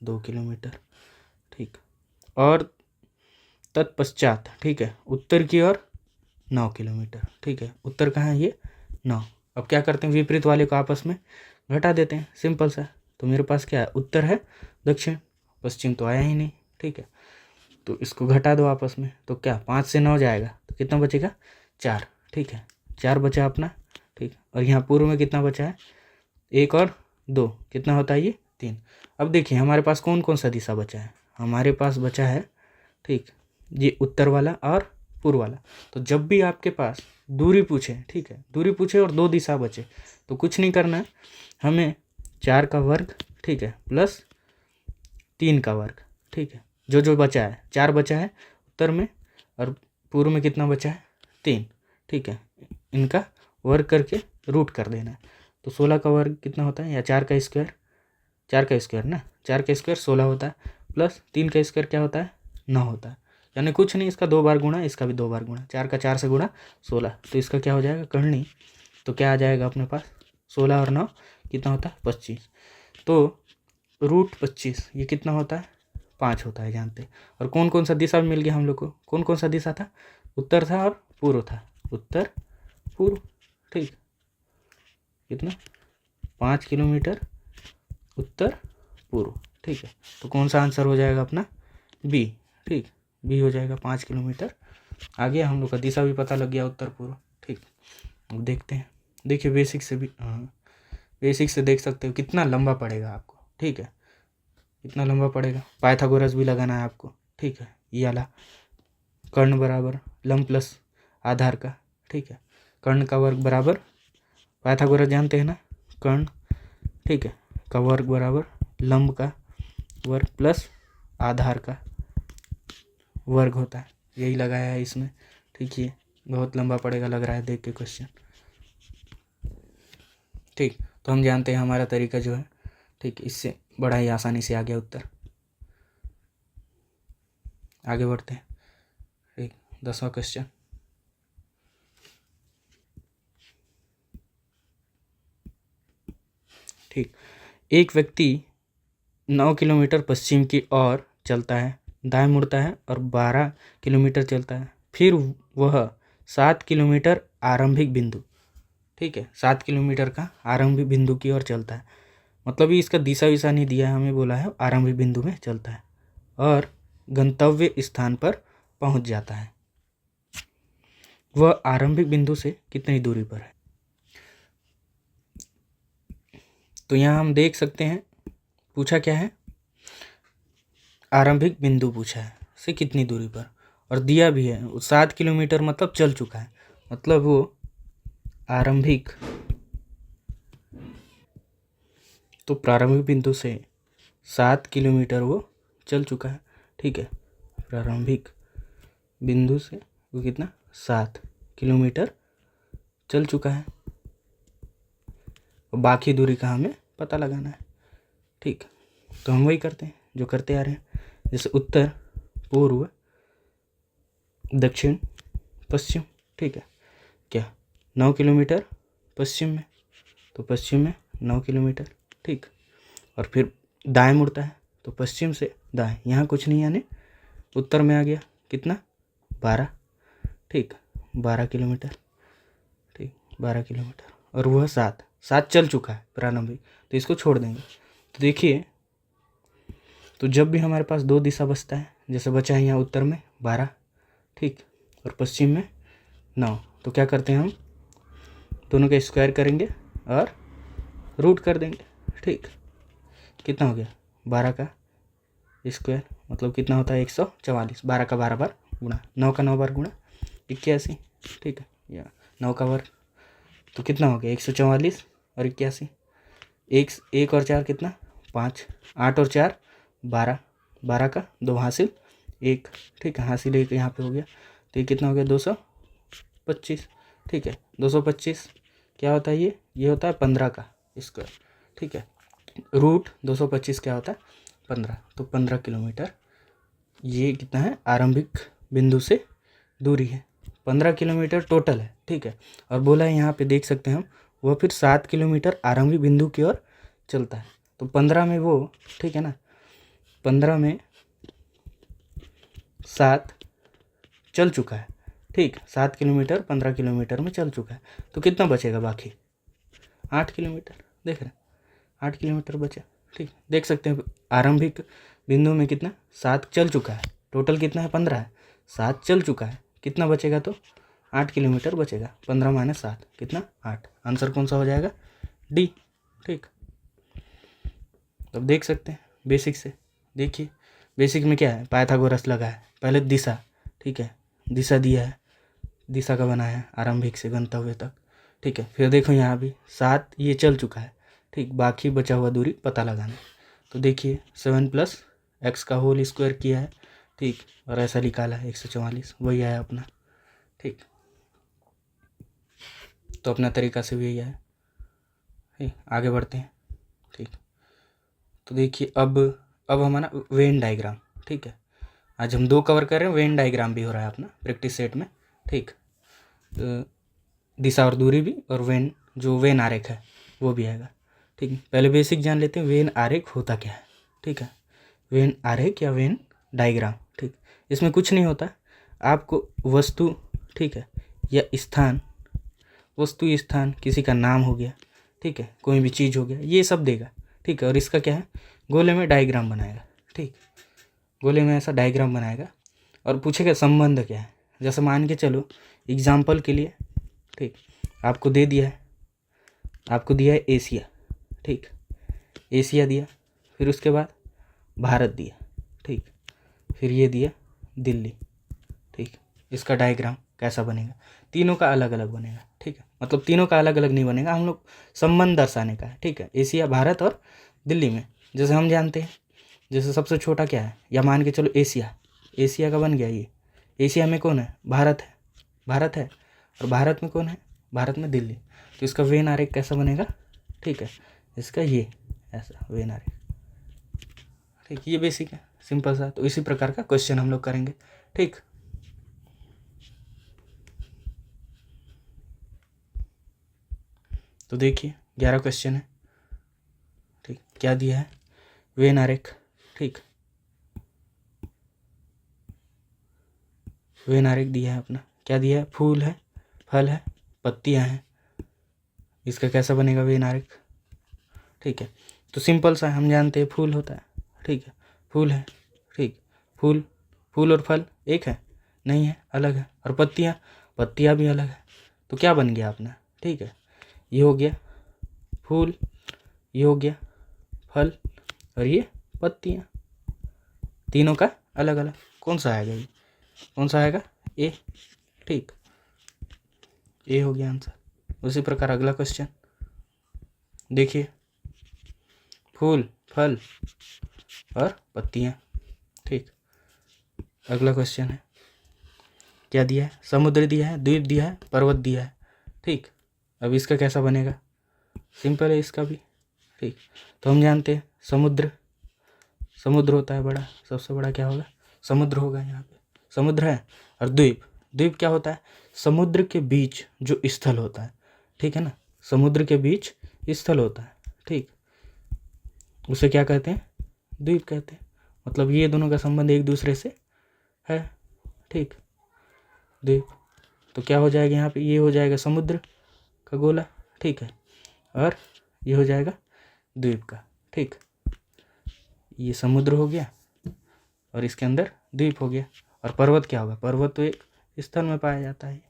2 किलोमीटर। ठीक, और तत्पश्चात, ठीक है, उत्तर की ओर 9 किलोमीटर। ठीक है, उत्तर कहाँ है ये 9। अब क्या करते हैं, विपरीत वाले को आपस में घटा देते हैं, सिंपल सा। तो मेरे पास क्या है, उत्तर है, दक्षिण, पश्चिम तो आया ही नहीं। ठीक है, तो इसको घटा दो आपस में, तो क्या 5 से 9 जाएगा, तो कितना बचेगा 4। ठीक है, 4 बचा अपना। ठीक, और यहाँ पूर्व में कितना बचा है, 1 और 2 कितना होता है ये 3। अब देखिए हमारे पास कौन कौन सा दिशा बचा है, हमारे पास बचा है, ठीक, ये उत्तर वाला और पूर्व वाला। तो जब भी आपके पास दूरी पूछे, ठीक है, दूरी पूछे और 2 दिशा बचे, तो कुछ नहीं करना है हमें, 4 का वर्ग, ठीक है, प्लस 3 का वर्ग। ठीक है, जो बचा है 4 बचा है उत्तर में, और पूर्व में कितना बचा है 3। ठीक है, इनका वर्ग करके रूट कर देना है। तो 16 का वर्ग कितना होता है, या 4 का स्क्वायर, 4 का स्क्वायर ना, 4 का स्क्वायर 16 होता है, प्लस 3 का स्क्वायर क्या होता है 9 होता है, यानी कुछ नहीं, इसका 2 बार गुणा, इसका भी 2 बार गुणा, 4 का 4 से गुणा 16, तो इसका क्या हो जाएगा करनी। तो क्या आ जाएगा अपने पास, 16 और 9 कितना होता है 25। तो रूट 25 ये कितना होता है 5 होता है, जानते। और कौन कौन सा दिशा मिल गया हम लोग को, कौन कौन सा दिशा था, उत्तर था और पूर्व था, उत्तर पूर्व। ठीक, कितना 5 किलोमीटर उत्तर पूर्व। ठीक है, तो कौन सा आंसर हो जाएगा अपना बी। ठीक, बी हो जाएगा 5 किलोमीटर। आ गया हम लोग का, दिशा भी पता लग गया उत्तर पूर्व। ठीक, अब देखते हैं, देखिए बेसिक से भी, हाँ बेसिक से देख सकते हो कितना लंबा पड़ेगा आपको। ठीक है, कितना लंबा पड़ेगा, पाइथागोरस भी लगाना है आपको। ठीक है, ये वाला कर्ण बराबर लंब प्लस आधार का। ठीक है, कर्ण का वर्ग बराबर, पाइथागोरस जानते हैं ना, कर्ण, ठीक है, का वर्ग बराबर लंब का वर्ग प्लस आधार का वर्ग होता है, यही लगाया है इसमें। ठीक है, बहुत लंबा पड़ेगा लग रहा है देख के क्वेश्चन। ठीक, तो हम जानते हैं हमारा तरीका जो है, ठीक, इससे बड़ा ही आसानी से आ गया उत्तर। आगे बढ़ते हैं, ठीक, 10वां क्वेश्चन। ठीक, एक व्यक्ति 9 किलोमीटर पश्चिम की ओर चलता है, दाएं मुड़ता है और 12 किलोमीटर चलता है, फिर वह 7 किलोमीटर आरंभिक बिंदु, ठीक है, 7 किलोमीटर का आरंभिक बिंदु की ओर चलता है। मतलब ये इसका दिशा विशा नहीं दिया है, हमें बोला है आरंभिक बिंदु में चलता है और गंतव्य स्थान पर पहुंच जाता है। वह आरंभिक बिंदु से कितनी दूरी पर है। तो यहाँ हम देख सकते हैं पूछा क्या है, आरंभिक बिंदु पूछा है से कितनी दूरी पर, और दिया भी है 7 किलोमीटर, मतलब चल चुका है, मतलब वो आरंभिक, तो प्रारंभिक बिंदु से 7 किलोमीटर वो चल चुका है। ठीक है, प्रारंभिक बिंदु से वो कितना 7 किलोमीटर चल चुका है, और बाकी दूरी का हमें पता लगाना है। ठीक, तो हम वही करते हैं जो करते आ रहे हैं, जैसे उत्तर, पूर्व, दक्षिण, पश्चिम। ठीक है, क्या 9 किलोमीटर पश्चिम में, तो पश्चिम में 9 किलोमीटर। ठीक, और फिर दाएं मुड़ता है तो पश्चिम से दाएं, यहाँ कुछ नहीं यानी उत्तर में आ गया, कितना 12। ठीक, 12 किलोमीटर। ठीक, 12 किलोमीटर, और वह 7 चल चुका है प्रारंभिक, तो इसको छोड़ देंगे। तो देखिए, तो जब भी हमारे पास दो दिशा बचता है, जैसे बचा है यहाँ उत्तर में 12, ठीक, और पश्चिम में 9, तो क्या करते हैं हम दोनों का स्क्वायर करेंगे और रूट कर देंगे। ठीक, कितना हो गया 12 का स्क्वायर, मतलब कितना होता है 144, 12 का 12 बार गुणा, 9 का 9 बार गुणा 81। ठीक है, या 9 का वर्ग, तो कितना हो गया 144 और 81, एक और 4 कितना 5, 8 और 4 12, 12 का 2 हासिल 1। ठीक है, हासिल 1 यहाँ पे हो गया, तो ये कितना हो गया 225। ठीक है, 225 क्या होता है, ये होता है 15 का स्क्वायर। ठीक है, रूट 225 क्या होता है 15, तो 15 किलोमीटर ये कितना है आरंभिक बिंदु से दूरी है, 15 किलोमीटर टोटल है। ठीक है, और बोला है यहाँ पे देख सकते हैं हम, वह फिर 7 किलोमीटर आरंभिक बिंदु की ओर चलता है, तो 15 में वो, ठीक है ना, 15 में 7 चल चुका है। ठीक, 7 किलोमीटर 15 किलोमीटर में चल चुका है, तो कितना बचेगा बाकी 8 किलोमीटर, देख रहे हैं 8 किलोमीटर बचा। ठीक, देख सकते हैं आरंभिक बिंदु में कितना 7 चल चुका है, टोटल कितना है 15 है, 7 चल चुका है, कितना बचेगा तो 8 किलोमीटर बचेगा, 15 माइनस 7 कितना 8, आंसर कौन सा हो जाएगा डी। ठीक, तो अब देख सकते हैं बेसिक से, देखिए बेसिक में क्या है, पाइथागोरस लगा है, पहले दिशा, ठीक है, दिशा दिया है, दिशा का बनाया है आरंभिक से गंतव्य तक। ठीक है, फिर देखो यहाँ भी 7 ये चल चुका है। ठीक, बाकी बचा हुआ दूरी पता लगाना, तो देखिए 7 + x का होल स्क्वायर किया है। ठीक, और ऐसा निकाला है 144, वही आया अपना। ठीक, तो अपना तरीका से भी यही आया। ठीक, आगे बढ़ते हैं। ठीक, तो देखिए अब हमारा वेन डायग्राम। ठीक है, आज हम 2 कवर कर रहे हैं, वेन डायग्राम भी हो रहा है अपना प्रैक्टिस सेट में। ठीक, तो दिशा और दूरी भी, और वेन जो वेन आरेख है वो भी आएगा। ठीक है, पहले बेसिक जान लेते हैं वेन आरेख होता क्या है। ठीक है, वेन आरेख या वेन डायग्राम। ठीक, इसमें कुछ नहीं होता, आपको वस्तु, ठीक है, या स्थान, वस्तु स्थान किसी का नाम हो गया, ठीक है, कोई भी चीज़ हो गया, ये सब देगा। ठीक है, और इसका क्या है गोले में डायग्राम बनाएगा। ठीक, गोले में ऐसा डायग्राम बनाएगा और पूछेगा संबंध क्या है। जैसे मान के चलो एग्जाम्पल के लिए, ठीक, आपको दे दिया है, आपको दिया है एशिया। ठीक, एशिया दिया, फिर उसके बाद भारत दिया। ठीक, फिर ये दिया दिल्ली। ठीक, इसका डायग्राम कैसा बनेगा, तीनों का अलग अलग बनेगा। ठीक है, मतलब तीनों का अलग अलग नहीं बनेगा, हम लोग संबंध दर्शाने का है। ठीक है, एशिया, भारत और दिल्ली में, जैसे हम जानते हैं, जैसे सबसे छोटा क्या है, या मान के चलो एशिया, एशिया का बन गया ये, एशिया में कौन है भारत है, भारत है, और भारत में कौन है, भारत में दिल्ली, तो इसका वेन आरेख कैसा बनेगा। ठीक है, इसका ये ऐसा वेन आरेख। ठीक, ये बेसिक है, सिंपल सा। तो इसी प्रकार का क्वेश्चन हम लोग करेंगे। ठीक, तो देखिए 11 क्वेश्चन है। ठीक, क्या दिया है वेन आरेख। ठीक, वेन आरेख दिया है अपना, क्या दिया है, फूल है, फल है, पत्तियां हैं, इसका कैसा बनेगा वेन आरेख। ठीक है, तो सिंपल सा हम जानते हैं फूल होता है, ठीक है, फूल है, ठीक, फूल, फूल और फल एक है? नहीं है, अलग है। और पत्तियाँ, पत्तियाँ भी अलग है। तो क्या बन गया अपना, ठीक है, ये हो गया फूल, ये हो गया फल, और ये पत्तियाँ, तीनों का अलग अलग। कौन सा आएगा ये, कौन सा आएगा? ए, ठीक, ए हो गया आंसर। उसी प्रकार अगला क्वेश्चन देखिए, फूल, फल और पत्तियाँ, ठीक। अगला क्वेश्चन है, क्या दिया है? समुद्र दिया है, द्वीप दिया है, पर्वत दिया है, ठीक। अब इसका कैसा बनेगा? सिंपल है इसका भी, ठीक। तो हम जानते हैं समुद्र, समुद्र होता है बड़ा, सबसे बड़ा क्या होगा? समुद्र होगा। यहाँ पे समुद्र है। और द्वीप, द्वीप क्या होता है? समुद्र के बीच जो स्थल होता है, ठीक है ना, समुद्र के बीच स्थल होता है, ठीक, उसे क्या कहते हैं? द्वीप कहते हैं। मतलब ये दोनों का संबंध एक दूसरे से है, ठीक, द्वीप। तो क्या हो जाएगा यहाँ पे? ये हो जाएगा समुद्र का गोला, ठीक है, और ये हो जाएगा द्वीप का, ठीक। ये समुद्र हो गया और इसके अंदर द्वीप हो गया। और पर्वत क्या होगा? पर्वत तो एक स्थल में पाया जाता है।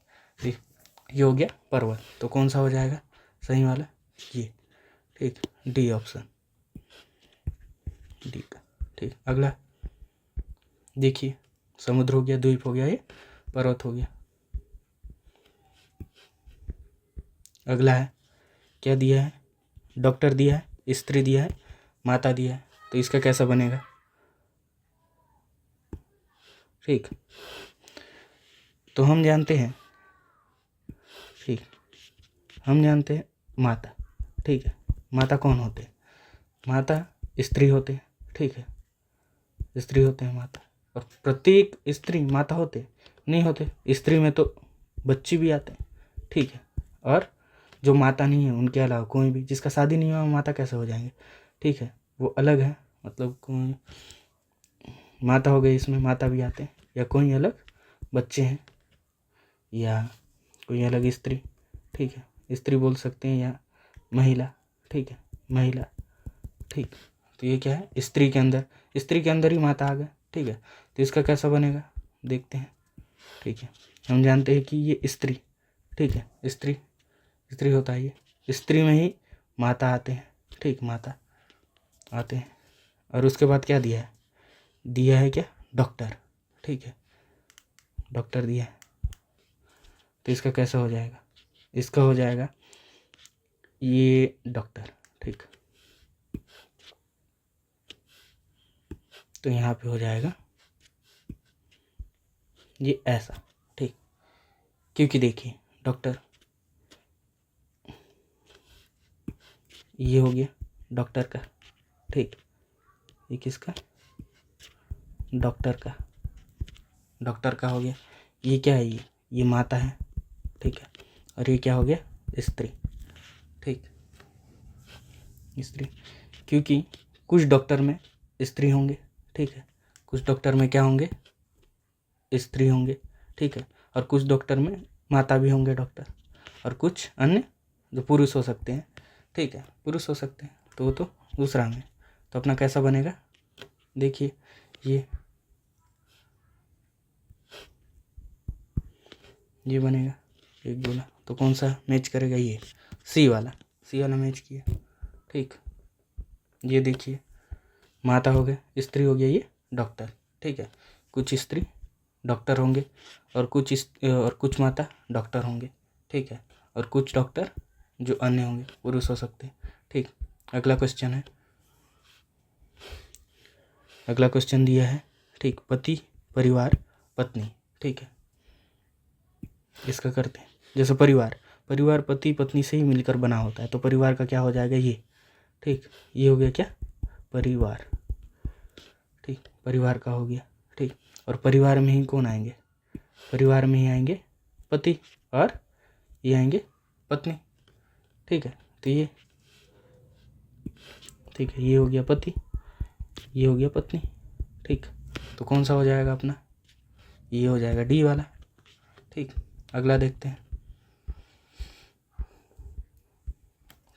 ये हो गया पर्वत। तो कौन सा हो जाएगा सही वाला? ये, ठीक, डी ऑप्शन, डी का, ठीक। अगला देखिए, समुद्र हो गया, द्वीप हो गया, ये पर्वत हो गया। अगला है, क्या दिया है? डॉक्टर दिया है, स्त्री दिया है, माता दिया है। तो इसका कैसा बनेगा? ठीक, तो हम जानते हैं, ठीक, हम जानते हैं माता, ठीक है। माता कौन होते हैं? माता स्त्री होते हैं, ठीक है, स्त्री होते हैं माता। और प्रत्येक स्त्री माता होते नहीं होते, स्त्री में तो बच्चे भी आते हैं, ठीक है। और जो माता नहीं है उनके अलावा कोई भी, जिसका शादी नहीं हुआ वो माता कैसे हो जाएंगे, ठीक है, वो अलग है। मतलब कोई माता हो गई, इसमें माता भी आते हैं, या कोई अलग बच्चे हैं, या कोई अलग स्त्री, ठीक है, स्त्री बोल सकते हैं, या महिला, ठीक है, महिला, ठीक। तो ये क्या है? स्त्री के अंदर, स्त्री के अंदर ही माता आ गया, ठीक है। तो इसका कैसा बनेगा देखते हैं, ठीक है। हम जानते हैं कि ये स्त्री, ठीक है, स्त्री, स्त्री होता है, ये स्त्री में ही माता आते हैं, ठीक, माता आते हैं। और उसके बाद क्या दिया है? दिया है क्या? डॉक्टर, ठीक है, डॉक्टर दिया है। तो इसका कैसा हो जाएगा? इसका हो जाएगा ये डॉक्टर, ठीक। तो यहाँ पे हो जाएगा ये ऐसा, ठीक, क्योंकि देखिए डॉक्टर, ये हो गया डॉक्टर का, ठीक, ये किसका? डॉक्टर का, डॉक्टर का हो गया। ये क्या है? ये माता है, ठीक है। और ये क्या हो गया? स्त्री, ठीक, स्त्री, क्योंकि कुछ डॉक्टर में स्त्री होंगे, ठीक है, कुछ डॉक्टर में क्या होंगे? स्त्री होंगे, ठीक है। और कुछ डॉक्टर में माता भी होंगे डॉक्टर, और कुछ अन्य जो पुरुष हो सकते हैं, ठीक है, पुरुष हो सकते हैं, तो वो तो दूसरा में। तो अपना कैसा बनेगा देखिए, ये बनेगा एक गोला। तो कौन सा मैच करेगा? ये सी वाला, सी वाला मैच किया, ठीक। ये देखिए, माता हो गया, स्त्री हो गया, ये डॉक्टर, ठीक है। कुछ स्त्री डॉक्टर होंगे, और कुछ माता डॉक्टर होंगे, ठीक है। और कुछ डॉक्टर जो अन्य होंगे, पुरुष हो सकते हैं, ठीक। अगला क्वेश्चन है, अगला क्वेश्चन दिया है, ठीक, पति, परिवार, पत्नी, ठीक है। इसका करते हैं, जैसे परिवार, परिवार पति पत्नी से ही मिलकर बना होता है, तो परिवार का क्या हो जाएगा? ये, ठीक, ये हो गया क्या? परिवार, ठीक, परिवार का हो गया, ठीक। और परिवार में ही कौन आएंगे? परिवार में ही आएंगे पति, और ये आएंगे पत्नी, ठीक है। तो ये, ठीक है, ये हो गया पति, ये हो गया पत्नी, ठीक। तो कौन सा हो जाएगा अपना? ये हो जाएगा डी वाला, ठीक। अगला देखते हैं,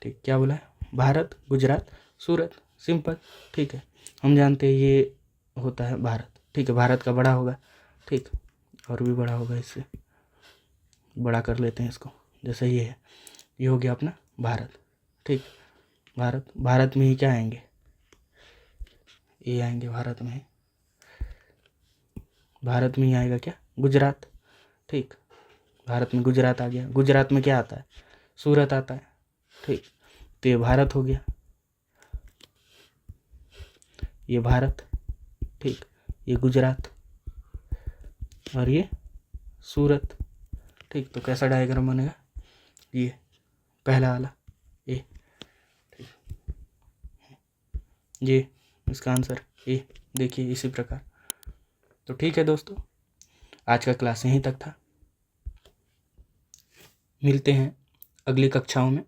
ठीक, क्या बोला है? भारत, गुजरात, सूरत, सिंपल। ठीक है, हम जानते हैं ये होता है भारत। ठीक है, भारत का बड़ा होगा। ठीक, और भी बड़ा होगा, इससे बड़ा कर लेते हैं इसको। जैसे ये है, ये हो गया अपना भारत। ठीक, भारत, भारत में ही क्या आएंगे, ये आएंगे भारत में ही। भारत में ही आएगा क्या, गुजरात। ठीक, भारत में गुजरात आ गया। गुजरात में क्या आता है, सूरत आता है। ठीक, तो ये भारत हो गया, ये भारत। ठीक, ये गुजरात और ये सूरत। ठीक, तो कैसा डायग्राम बनेगा, ये पहला वाला, ये। ठीक, ये इसका आंसर ए, देखिए इसी प्रकार। तो ठीक है दोस्तों, आज का क्लास यहीं तक था। मिलते हैं अगली कक्षाओं में।